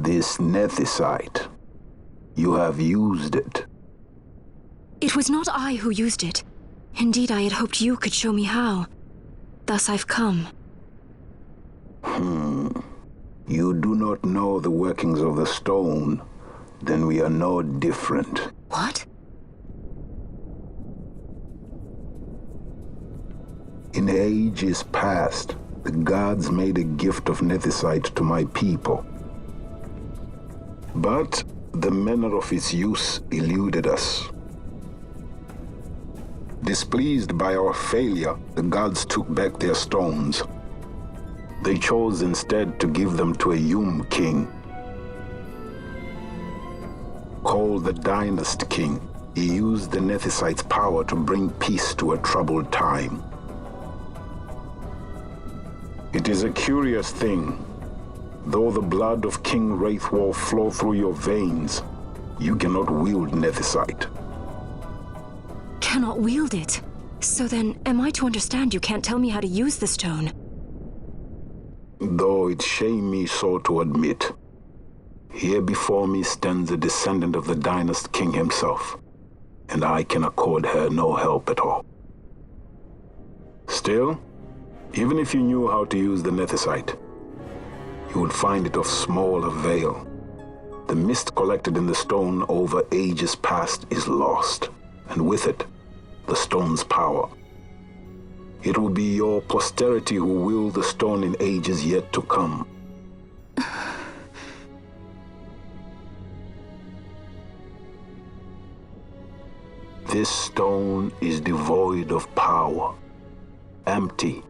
This nethicite. You have used it. It was not I who used it. Indeed, I had hoped you could show me how. Thus I've come. You do not know the workings of the stone. Then we are no different. What? In ages past, the gods made a gift of nethicite to my people. But the manner of its use eluded us. Displeased by our failure, the gods took back their stones. They chose instead to give them to a Yum king. Called the Dynast King, he used the nethicite's power to bring peace to a troubled time. It is a curious thing. Though the blood of King Wraithwall flow through your veins, you cannot wield nethicite. Cannot wield it? So then, am I to understand you can't tell me how to use the stone? Though it shame me so to admit, here before me stands a descendant of the Dynast King himself, and I can accord her no help at all. Still, even if you knew how to use the nethicite, you would find it of small avail. The mist collected in the stone over ages past is lost, and with it, the stone's power. It will be your posterity who wield the stone in ages yet to come. This stone is devoid of power, empty,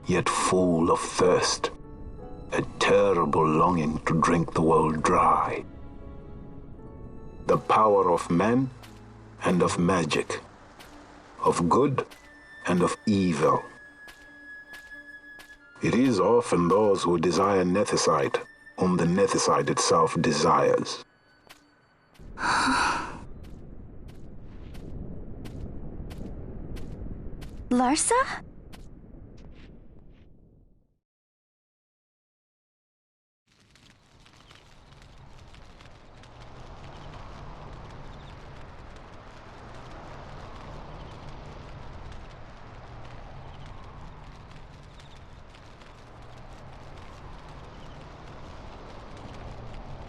yet full of thirst, a terrible longing to drink the world dry. The power of men and of magic, of good and of evil. It is often those who desire nethicite whom the nethicite itself desires. Larsa?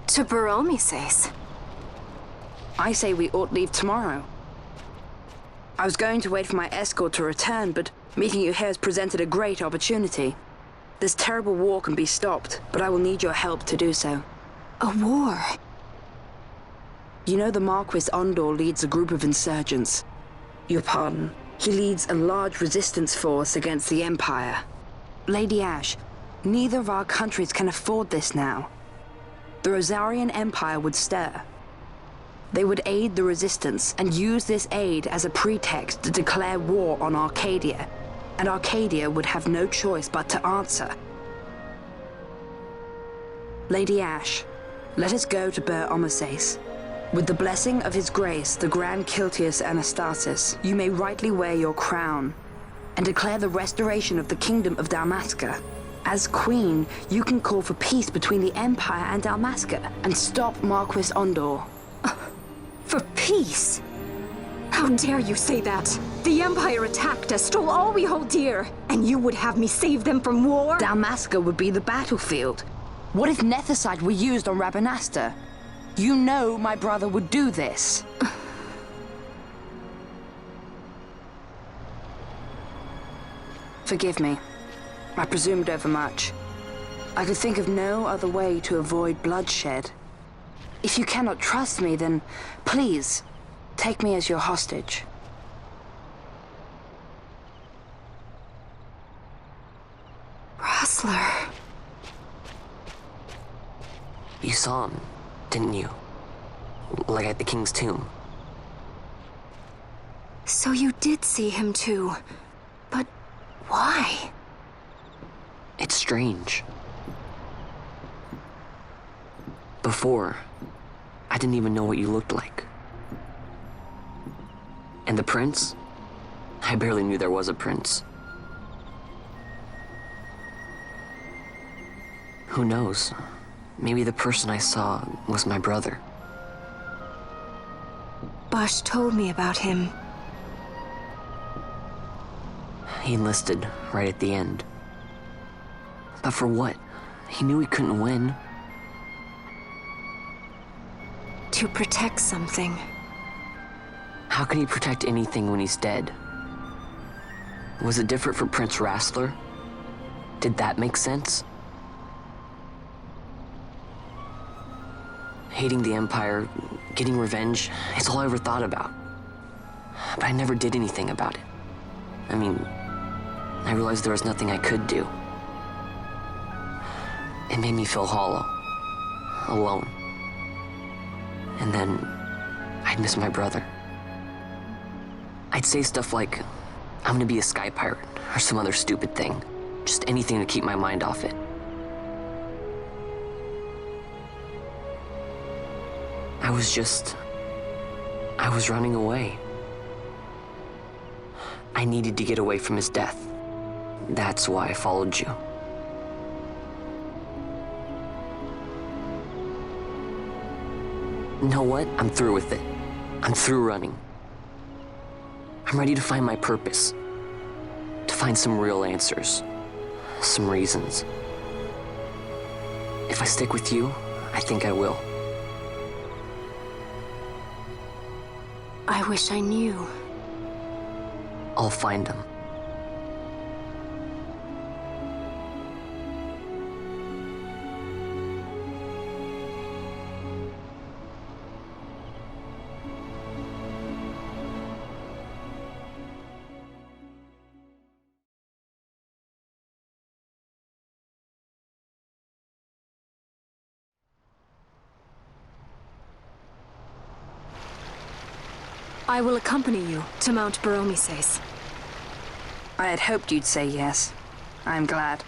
To Baromi says. I say we ought leave tomorrow. I was going to wait for my escort to return, but meeting you here has presented a great opportunity. This terrible war can be stopped, but I will need your help to do so. A war? You know the Marquis Ondor leads a group of insurgents. Your pardon. He leads a large resistance force against the Empire. Lady Ash, neither of our countries can afford this now. The Rosarian Empire would stir. They would aid the resistance and use this aid as a pretext to declare war on Arcadia, and Arcadia would have no choice but to answer. Lady Ash, let us go to Bur Omases. With the blessing of his grace, the Grand Kiltius Anastasis, you may rightly wear your crown and declare the restoration of the Kingdom of Dalmasca. As Queen, you can call for peace between the Empire and Dalmasca and stop Marquis Ondor. For peace? How dare you say that? The Empire attacked us, stole all we hold dear, and you would have me save them from war? Dalmasca would be the battlefield. What if nethicite were used on Rabanasta? You know my brother would do this. Forgive me. I presumed overmuch. I could think of no other way to avoid bloodshed. If you cannot trust me, then please, take me as your hostage. Rustler. You saw him, didn't you? Like at the King's tomb. So you did see him too. But why? It's strange. Before, I didn't even know what you looked like. And the prince? I barely knew there was a prince. Who knows? maybe the person I saw was my brother. Bosch told me about him. He enlisted right at the end. But for what? He knew he couldn't win. To protect something. How can he protect anything when he's dead? Was it different for Prince Rassler? Did that make sense? Hating the Empire, getting revenge, it's all I ever thought about. But I never did anything about it. I mean, I realized there was nothing I could do. It made me feel hollow, alone. And then I'd miss my brother. I'd say stuff like, I'm gonna be a sky pirate, or some other stupid thing. Just anything to keep my mind off it. I was running away. I needed to get away from his death. That's why I followed you. You know what? I'm through with it. I'm through running. I'm ready to find my purpose. To find some real answers. Some reasons. If I stick with you, I think I will. I wish I knew. I'll find them. I will accompany you to Mount Baromises. I had hoped you'd say yes. I'm glad.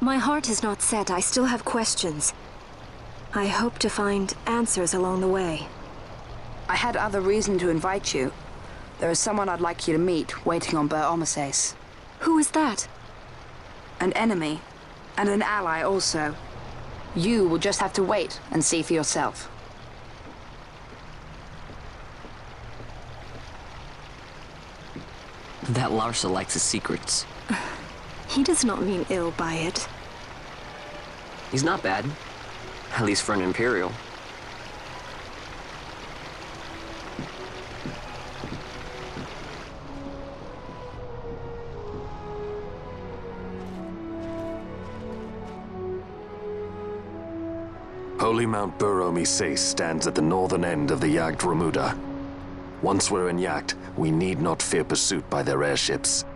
My heart is not set. I still have questions. I hope to find answers along the way. I had other reason to invite you. There is someone I'd like you to meet waiting on Baromises. Who is that? An enemy, and an ally also. You will just have to wait and see for yourself. That Larsa likes his secrets. He does not mean ill by it. He's not bad. At least for an Imperial. Holy Mount Baromises stands at the northern end of the Jagd Remuda. Once we're in Jagd, we need not fear pursuit by their airships.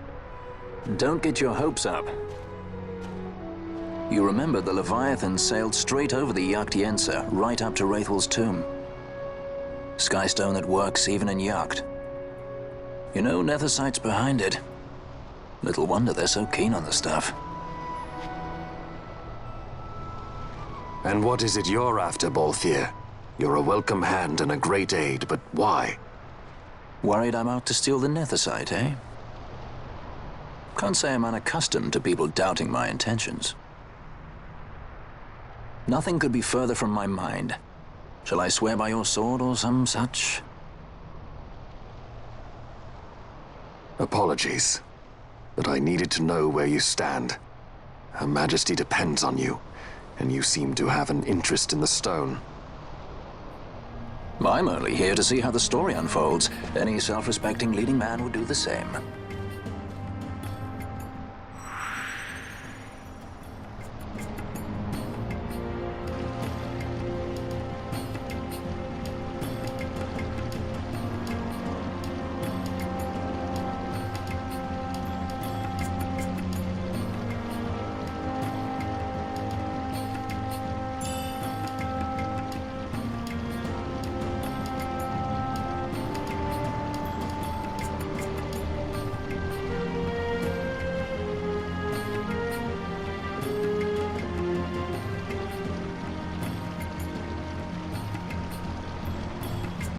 Don't get your hopes up. You remember the Leviathan sailed straight over the Jagd right up to Wraithel's tomb. Skystone that works even in Jagd. You know Nethersight's behind it. Little wonder they're so keen on the stuff. And what is it you're after, Balthier? You're a welcome hand and a great aid, but why? Worried I'm out to steal the Nethersight, eh? Can't say I'm unaccustomed to people doubting my intentions. Nothing could be further from my mind. Shall I swear by your sword or some such? Apologies, but I needed to know where you stand. Her Majesty depends on you, and you seem to have an interest in the stone. I'm only here to see how the story unfolds. Any self-respecting leading man would do the same.